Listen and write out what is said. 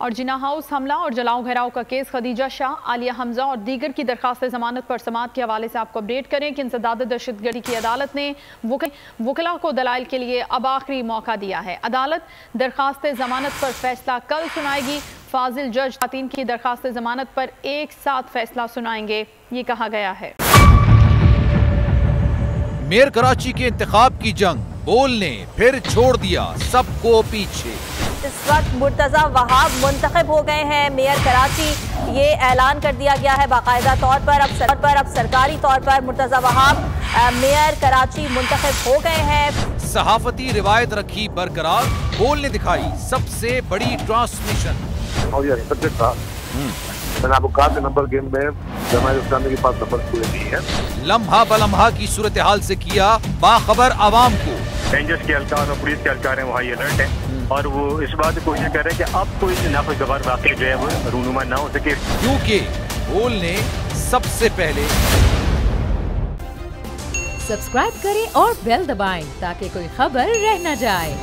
और जिना हाउस हमला और जलाओ घेराव का केस, खदीजा शाह, आलिया हमजा और दीगर की दरखास्त जमानत पर समाअत के हवाले से आपको अपडेट करें कि इंसदाद दहशतगर्दी की अदालत ने वकला को दलाइल के लिए अब आखिरी मौका दिया है। अदालत दरखास्त जमानत पर फैसला कल सुनाएगी। फाजिल जज खातून की दरखास्त जमानत पर एक साथ फैसला सुनाएंगे, ये कहा गया है। मेयर कराची के इंतखाब की जंग, बोल ने फिर छोड़ दिया सबको पीछे। इस वक्त मुर्तजा वहाब मुंतखब हो गए हैं मेयर कराची। ये ऐलान कर दिया गया है बाकायदा तौर पर। अब सरकारी तौर पर मुर्तजा वहाब मेयर कराची मुंतखब हो गए हैं। सहाफती रिवायत रखी बरकरार, बोल ने दिखाई सबसे बड़ी ट्रांसमिशन। और ये सब्जेक्ट था, मैंने आपको कहा कि नंबर गेम में जमात इस्लामी के पास नंबर पूरे नहीं है। लम्हा बलम्हा की सूरत हाल से किया बाखबर आवाम को। रेंजर्स के एहलकार और पुलिस के एहलकार हैं, वो हाई अलर्ट है और वो इस बात की कोशिश कर रहे हैं कि अब कोई नाखुशगवार वाक़या जो है वो रूनुमा ना हो सके, क्योंकि बोल ने सबसे पहले। सब्सक्राइब करें और बेल दबाएं ताकि कोई खबर रह न जाए।